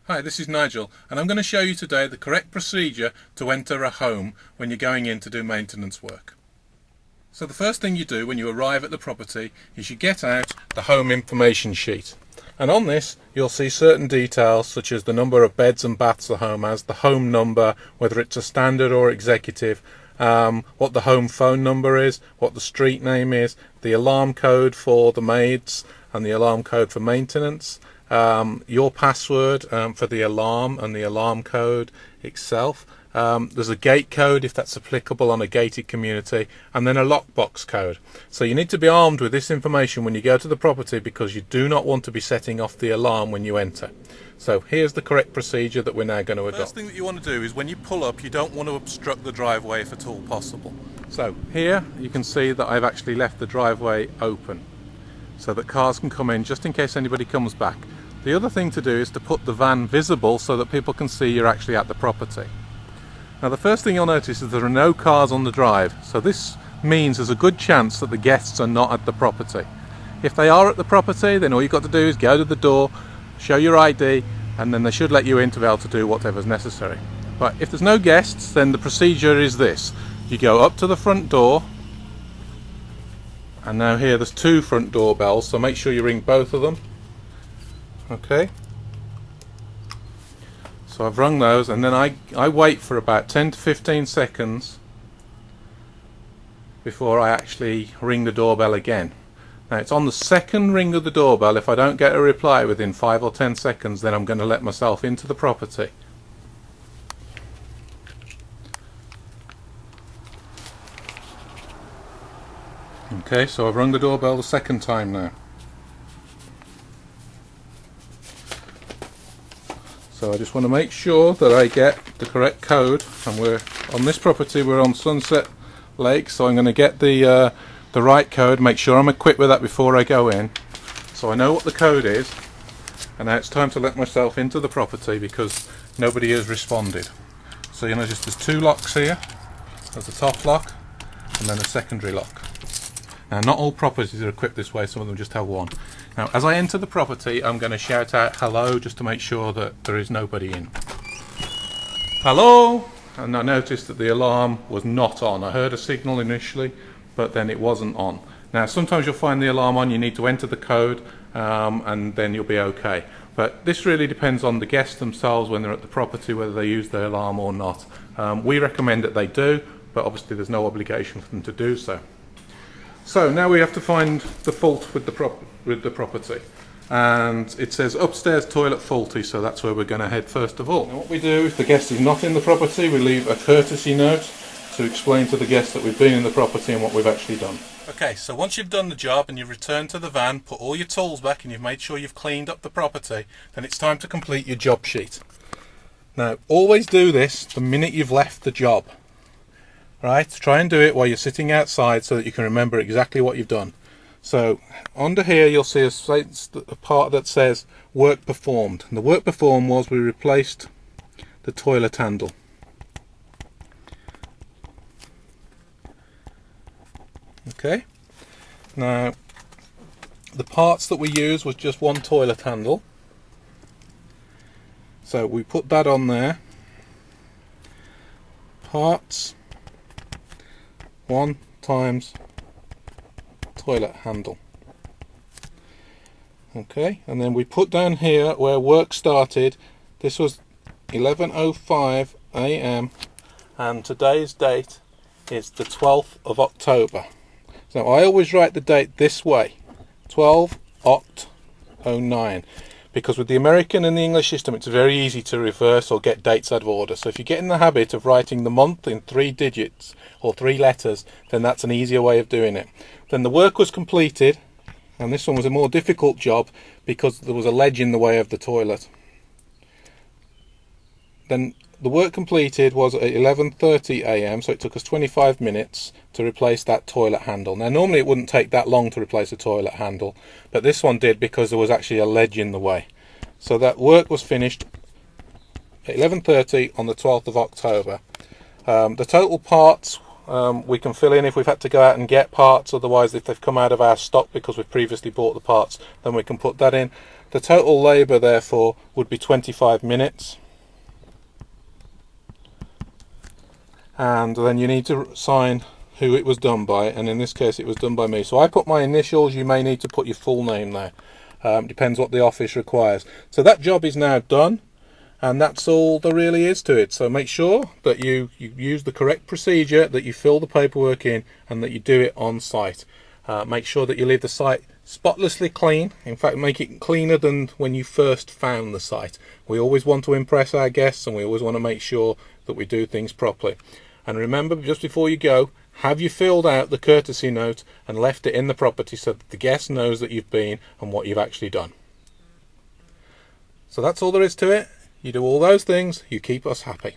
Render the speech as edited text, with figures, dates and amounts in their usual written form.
Hi, this is Nigel, and I'm going to show you today the correct procedure to enter a home when you're going in to do maintenance work. So the first thing you do when you arrive at the property is you get out the home information sheet. And on this you'll see certain details such as the number of beds and baths the home has, the home number, whether it's a standard or executive, what the home phone number is, what the street name is, the alarm code for the maids and the alarm code for maintenance, your password for the alarm and the alarm code itself. There's a gate code if that's applicable on a gated community, and then a lockbox code. So you need to be armed with this information when you go to the property, because you do not want to be setting off the alarm when you enter. So here's the correct procedure that we're now going to adopt. First thing that you want to do is when you pull up, you don't want to obstruct the driveway if at all possible. So here you can see that I've actually left the driveway open so that cars can come in just in case anybody comes back. The other thing to do is to put the van visible so that people can see you're actually at the property. Now the first thing you'll notice is there are no cars on the drive, so this means there's a good chance that the guests are not at the property. If they are at the property, then all you've got to do is go to the door, show your ID, and then they should let you in to be able to do whatever's necessary. But if there's no guests, then the procedure is this. You go up to the front door, and now here there's two front door bells, so make sure you ring both of them. Okay, so I've rung those, and then I wait for about 10 to 15 seconds before I actually ring the doorbell again. Now it's on the second ring of the doorbell. If I don't get a reply within 5 or 10 seconds, then I'm going to let myself into the property. Okay, so I've rung the doorbell the second time now. So I just want to make sure that I get the correct code, and we're on this property, we're on Sunset Lake, so I'm going to get the right code, make sure I'm equipped with that before I go in. So I know what the code is, and now it's time to let myself into the property because nobody has responded. So you know, just there's two locks here. There's a top lock and then a secondary lock. Now not all properties are equipped this way, some of them just have one. Now as I enter the property, I'm going to shout out hello just to make sure that there is nobody in. Hello! And I noticed that the alarm was not on. I heard a signal initially, but then it wasn't on. Now sometimes you'll find the alarm on, you need to enter the code, and then you'll be okay. But this really depends on the guests themselves when they're at the property, whether they use the alarm or not. We recommend that they do, but obviously there's no obligation for them to do so. So now we have to find the fault with the property, and it says upstairs toilet faulty, so that's where we're going to head first of all. Now what we do, if the guest is not in the property, we leave a courtesy note to explain to the guest that we've been in the property and what we've actually done. Okay, so once you've done the job and you've returned to the van, put all your tools back and you've made sure you've cleaned up the property, then it's time to complete your job sheet. Now always do this the minute you've left the job. Right, try and do it while you're sitting outside so that you can remember exactly what you've done. So under here you'll see a part that says work performed, and the work performed was we replaced the toilet handle. Okay, now the parts that we used was just one toilet handle, so we put that on there. Parts 1 times toilet handle. Okay, and then we put down here where work started. This was 11:05 AM and today's date is the 12th of October. So I always write the date this way, 12/09, because with the American and the English system it's very easy to reverse or get dates out of order. So if you get in the habit of writing the month in 3 digits or 3 letters, then that's an easier way of doing it. Then the work was completed, and this one was a more difficult job because there was a ledge in the way of the toilet. Then the work completed was at 11:30 AM, so it took us 25 minutes to replace that toilet handle. Now normally it wouldn't take that long to replace a toilet handle, but this one did because there was actually a ledge in the way. So that work was finished at 11:30 on the 12th of October. The total parts we can fill in if we've had to go out and get parts. Otherwise, if they've come out of our stock because we've previously bought the parts, then we can put that in. The total labour therefore would be 25 minutes. And then you need to sign who it was done by, and in this case it was done by me. So I put my initials. You may need to put your full name there. Depends what the office requires. So that job is now done, and that's all there really is to it. So make sure that you use the correct procedure, that you fill the paperwork in, and that you do it on site. Make sure that you leave the site spotlessly clean. In fact, make it cleaner than when you first found the site. We always want to impress our guests, and we always want to make sure that we do things properly. And remember, just before you go, have you filled out the courtesy note and left it in the property so that the guest knows that you've been and what you've actually done. So that's all there is to it. You do all those things, you keep us happy.